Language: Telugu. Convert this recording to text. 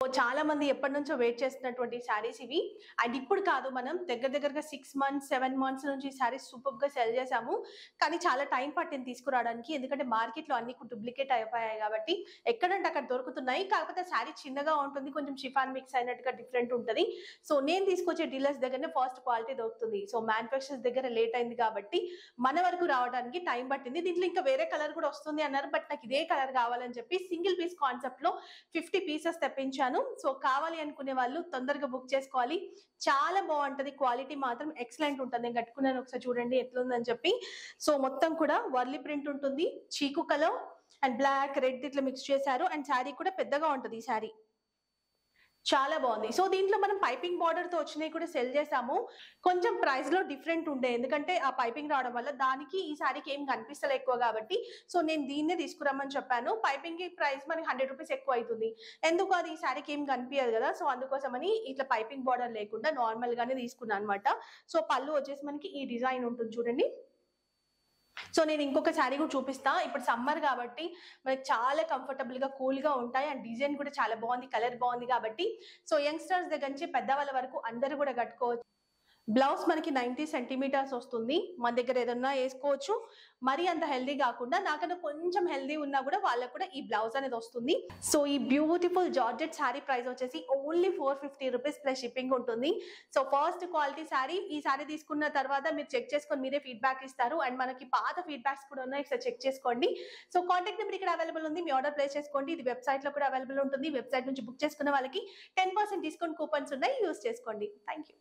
చాలా మంది ఎప్పటి నుంచో వెయిట్ చేస్తున్నటువంటి శారీస్ ఇవి. అండ్ ఇప్పుడు కాదు, మనం దగ్గరగా 6 మంత్స్ 7 మంత్స్ నుంచి శారీస్ సూపర్ గా సెల్ చేసాము. కానీ చాలా టైం పట్టింది తీసుకురావడానికి, ఎందుకంటే మార్కెట్ లో అన్ని డూప్లికేట్ అయిపోయాయి కాబట్టి ఎక్కడంటే అక్కడ దొరుకుతున్నాయి. కాకపోతే శారీ చిన్నగా ఉంటుంది, కొంచెం షిఫాన్ మిక్స్ అయినట్టుగా డిఫరెంట్ ఉంటుంది. సో నేను తీసుకొచ్చే డీలర్స్ దగ్గరనే ఫస్ట్ క్వాలిటీ దొరుకుతుంది. సో మ్యానుఫ్యాక్చరర్స్ దగ్గర లేట్ అయింది కాబట్టి మన వరకు రావడానికి టైం పట్టింది. దీంట్లో ఇంకా వేరే కలర్ కూడా వస్తుంది అన్నారు, బట్ నాకు ఇదే కలర్ కావాలని చెప్పి సింగిల్ పీస్ కాన్సెప్ట్ లో 50 పీసెస్ తెప్పించాను. సో కావాలి అనుకునే వాళ్ళు తొందరగా బుక్ చేసుకోవాలి. చాలా బాగుంటది, క్వాలిటీ మాత్రం ఎక్సలెంట్ ఉంటుంది. నేను కట్టుకున్నాను, ఒకసారి చూడండి ఎట్లుందని చెప్పి. సో మొత్తం కూడా వర్లీ ప్రింట్ ఉంటుంది, చీకు కలర్ అండ్ బ్లాక్ రెడ్ ఇట్లా మిక్స్ చేశారు. అండ్ శారీ కూడా పెద్దగా ఉంటుంది ఈ శారీ, చాలా బాగుంది. సో దీంట్లో మనం పైపింగ్ బార్డర్ తో వచ్చినవి కూడా సెల్ చేసాము. కొంచెం ప్రైస్ లో డిఫరెంట్ ఉండే, ఎందుకంటే ఆ పైపింగ్ రావడం వల్ల దానికి ఈ సారీకి ఏం కనిపిస్తలే ఎక్కువ కాబట్టి. సో నేను దీన్నే తీసుకురమ్మని చెప్పాను. పైపింగ్ కి ప్రైస్ మనకి 100 రూపీస్ ఎక్కువ అవుతుంది, ఎందుకు అది ఈ సారీకి ఏం కనిపించదు కదా. సో అందుకోసమని ఇట్లా పైపింగ్ బార్డర్ లేకుండా నార్మల్ గానే తీసుకున్నాను అనమాట. సో పళ్ళు వచ్చేసి మనకి ఈ డిజైన్ ఉంటుంది చూడండి. సో నేను ఇంకొక శారీ కూడా చూపిస్తా. ఇప్పుడు సమ్మర్ కాబట్టి మనకి చాలా కంఫర్టబుల్ గా కూల్ గా ఉంటాయి. అండ్ డిజైన్ కూడా చాలా బాగుంది, కలర్ బాగుంది కాబట్టి సో యంగ్స్టర్స్ దగ్గర నుంచి పెద్దవాళ్ళ వరకు అందరూ కూడా కట్టుకోవచ్చు. బ్లౌజ్ మనకి 90 సెంటీమీటర్స్ వస్తుంది. మన దగ్గర ఏదన్నా వేసుకోవచ్చు. మరీ అంత హెల్దీ కాకుండా నాకన్నా కొంచెం హెల్దీ ఉన్నా కూడా వాళ్ళకు కూడా ఈ బ్లౌజ్ అనేది వస్తుంది. సో ఈ బ్యూటిఫుల్ జార్జెట్ శారీ ప్రైస్ వచ్చేసి ఓన్లీ 450 రూపీస్ ప్లస్ షిప్పింగ్ ఉంటుంది. So first quality sari. ఈ శారీ తీసుకున్న తర్వాత మీరు చెక్ చేసుకొని మీరే ఫీడ్బ్యాక్ ఇస్తారు. అండ్ మనకి పాత ఫీడ్బ్యాక్స్ కూడా ఉన్నాయి, ఒకసారి చెక్ చేసుకోండి. సో కాంటాక్ట్ నెంబర్ ఇక్కడ అవైలబుల్ ఉంది, మీ ఆర్డర్ ప్లేస్ చేసుకోండి. ఇది వెబ్సైట్ లో కూడా అవైలబుల్ ఉంటుంది. వెబ్సైట్ నుంచి బుక్ చేసుకున్న వాళ్ళకి 10% డిస్కౌంట్ కూపన్స్ ఉన్నాయి, యూస్ చేసుకోండి. Thank you.